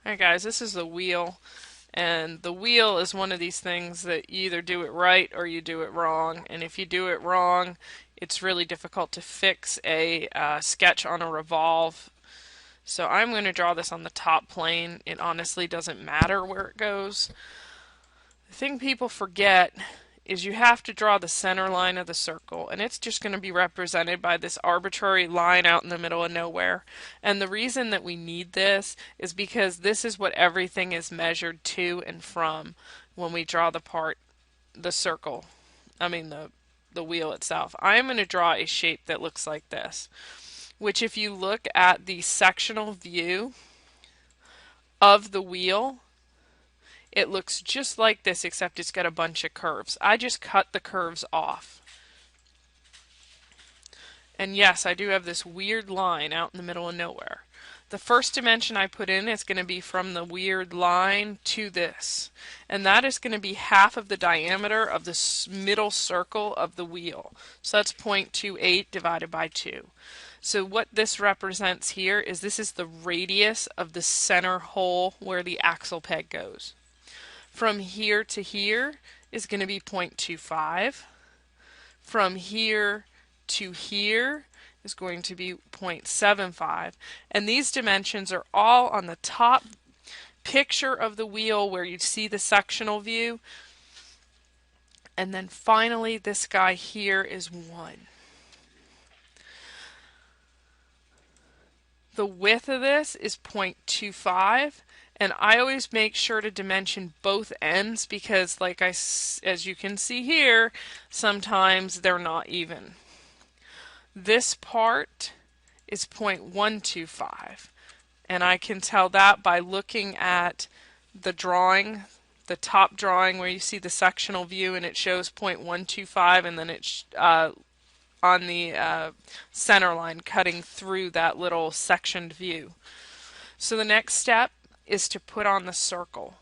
Alright guys, this is the wheel, and the wheel is one of these things that you either do it right or you do it wrong, and if you do it wrong, it's really difficult to fix a sketch on a revolve. So I'm going to draw this on the top plane. It honestly doesn't matter where it goes. The thing people forget is you have to draw the center line of the circle, and it's just going to be represented by this arbitrary line out in the middle of nowhere. And the reason that we need this is because this is what everything is measured to and from when we draw the circle. I mean the wheel itself. I am going to draw a shape that looks like this, which if you look at the sectional view of the wheel, it looks just like this, except it's got a bunch of curves. I just cut the curves off. And yes, I do have this weird line out in the middle of nowhere. The first dimension I put in is going to be from the weird line to this. And that is going to be half of the diameter of the middle circle of the wheel. So that's 0.28 divided by 2. So what this represents here is this is the radius of the center hole where the axle peg goes. From here to here is going to be 0.25. From here to here is going to be 0.75. And these dimensions are all on the top picture of the wheel where you see the sectional view. And then finally, this guy here is 1. The width of this is 0.25. And I always make sure to dimension both ends because as you can see here, sometimes they're not even. This part is 0.125, and I can tell that by looking at the drawing, the top drawing where you see the sectional view and it shows 0.125, and then it's on the center line cutting through that little sectioned view. So the next step is to put on the circle.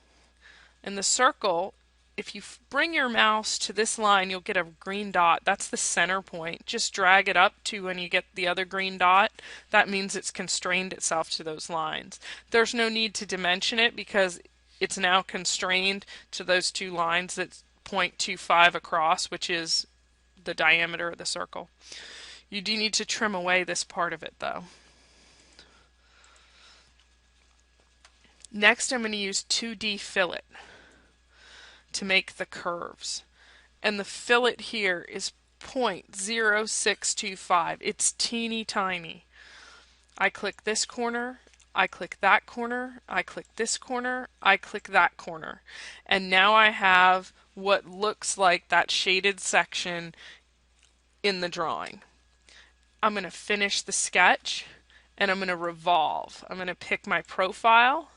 And the circle, if you bring your mouse to this line, you'll get a green dot. That's the center point. Just drag it up to when you get the other green dot. That means it's constrained itself to those lines. There's no need to dimension it because it's now constrained to those two lines that's 0.25 across, which is the diameter of the circle. You do need to trim away this part of it though. Next, I'm going to use 2D fillet to make the curves. And the fillet here is 0.0625. It's teeny tiny. I click this corner, I click that corner, I click this corner, I click that corner. And now I have what looks like that shaded section in the drawing. I'm going to finish the sketch and I'm going to revolve. I'm going to pick my profile.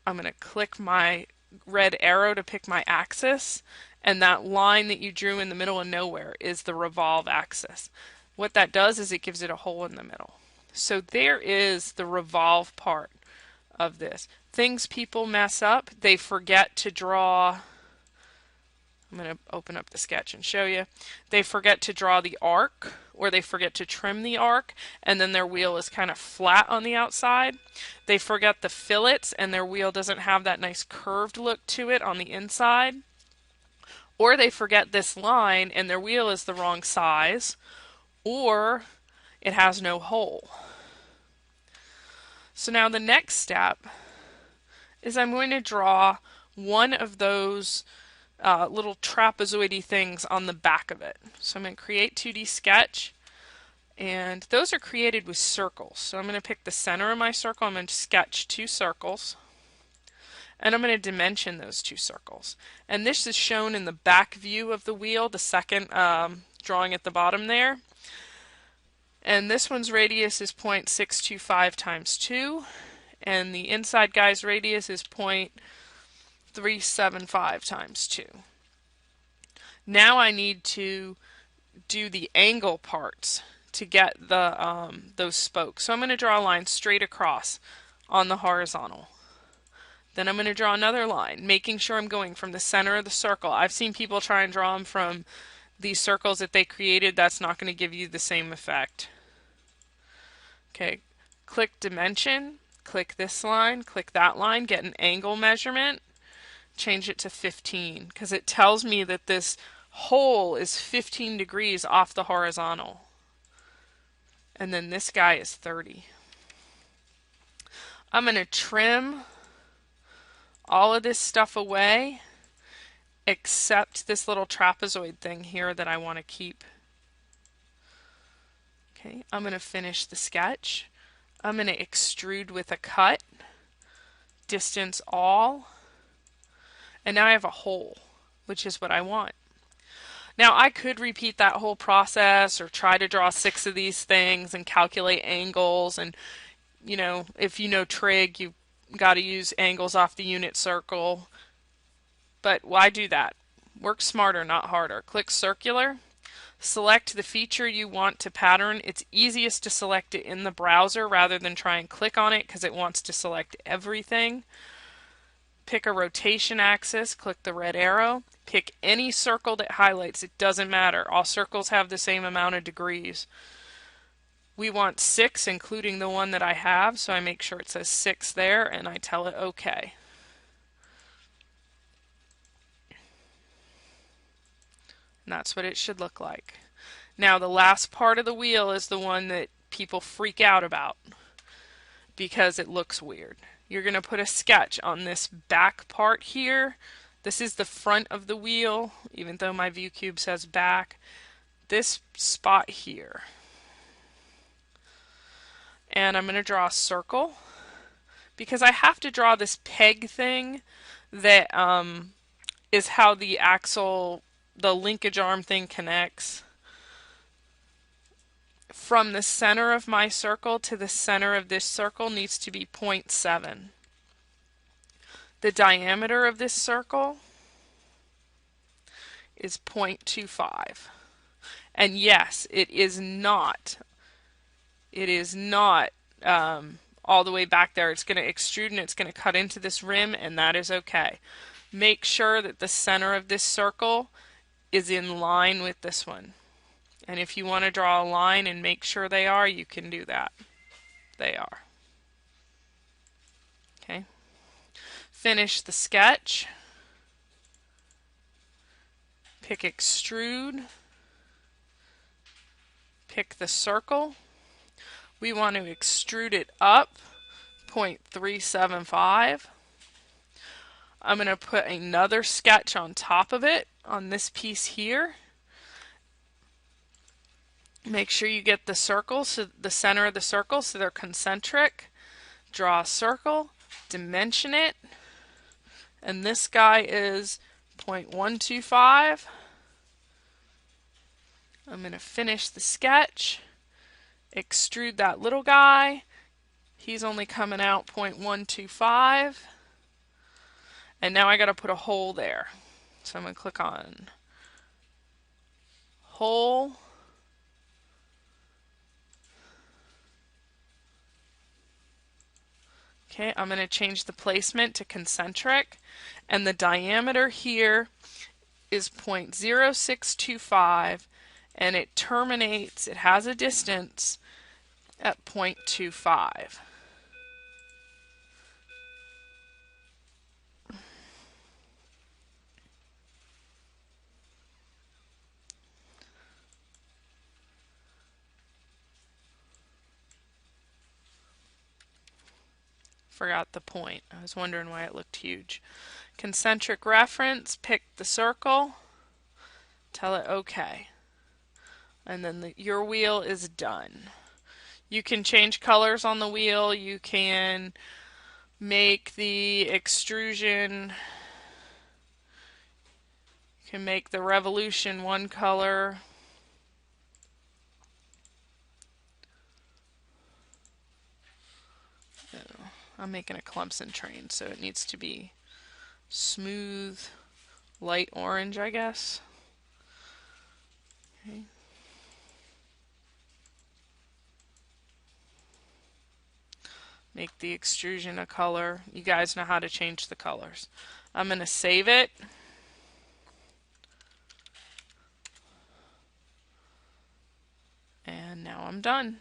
I'm going to click my red arrow to pick my axis, and that line that you drew in the middle of nowhere is the revolve axis. What that does is it gives it a hole in the middle. So there is the revolve part of this. Things people mess up, they forget to draw. I'm going to open up the sketch and show you. They forget to draw the arc, or they forget to trim the arc, and then their wheel is kind of flat on the outside. They forget the fillets, and their wheel doesn't have that nice curved look to it on the inside. Or they forget this line, and their wheel is the wrong size, or it has no hole. So now the next step is I'm going to draw one of those little trapezoidy things on the back of it. So I'm going to create 2D sketch, and those are created with circles. So I'm going to pick the center of my circle. I'm going to sketch 2 circles, and I'm going to dimension those 2 circles. And this is shown in the back view of the wheel, the second drawing at the bottom there. And this one's radius is 0.625 times 2, and the inside guy's radius is 0.375 times 2. Now I need to do the angle parts to get the those spokes. So I'm going to draw a line straight across on the horizontal. Then I'm going to draw another line, making sure I'm going from the center of the circle. I've seen people try and draw them from these circles that they created. That's not going to give you the same effect. Okay, click dimension, click this line, click that line, get an angle measurement, change it to 15 because it tells me that this hole is 15 degrees off the horizontal. And then this guy is 30. I'm going to trim all of this stuff away except this little trapezoid thing here that I want to keep. Okay, I'm going to finish the sketch. I'm going to extrude with a cut, distance all, and now I have a hole, which is what I want. Now I could repeat that whole process or try to draw 6 of these things and calculate angles, and you know, if you know trig, you've got to use angles off the unit circle. But why do that? Work smarter, not harder. Click circular. Select the feature you want to pattern. It's easiest to select it in the browser rather than try and click on it because it wants to select everything. Pick a rotation axis, click the red arrow. Pick any circle that highlights, it doesn't matter. All circles have the same amount of degrees. We want 6, including the one that I have, so I make sure it says 6 there and I tell it OK. And that's what it should look like. Now the last part of the wheel is the one that people freak out about because it looks weird. You're going to put a sketch on this back part here. This is the front of the wheel, even though my view cube says back. This spot here. And I'm going to draw a circle because I have to draw this peg thing that is how the axle, the linkage arm thing connects. From the center of my circle to the center of this circle needs to be 0.7. The diameter of this circle is 0.25. And yes, it is not all the way back there. It's going to extrude and it's going to cut into this rim, and that is okay. Make sure that the center of this circle is in line with this one. And if you want to draw a line and make sure they are, you can do that. They are. Okay. Finish the sketch. Pick extrude. Pick the circle. We want to extrude it up 0.375. I'm going to put another sketch on top of it on this piece here. Make sure you get the circle, so the center of the circle, so they're concentric. Draw a circle, dimension it, and this guy is 0.125. I'm going to finish the sketch, extrude that little guy. He's only coming out 0.125. And now I got to put a hole there. So I'm going to click on hole. Okay, I'm going to change the placement to concentric, and the diameter here is 0.0625, and it terminates, it has a distance at 0.25. Forgot the point. I was wondering why it looked huge. Concentric reference, pick the circle, tell it OK. And then your wheel is done. You can change colors on the wheel. You can make the extrusion, you can make the revolution one color. I'm making a Clemson train, so it needs to be smooth, light orange, I guess. Okay. Make the extrusion a color. You guys know how to change the colors. I'm going to save it. And now I'm done.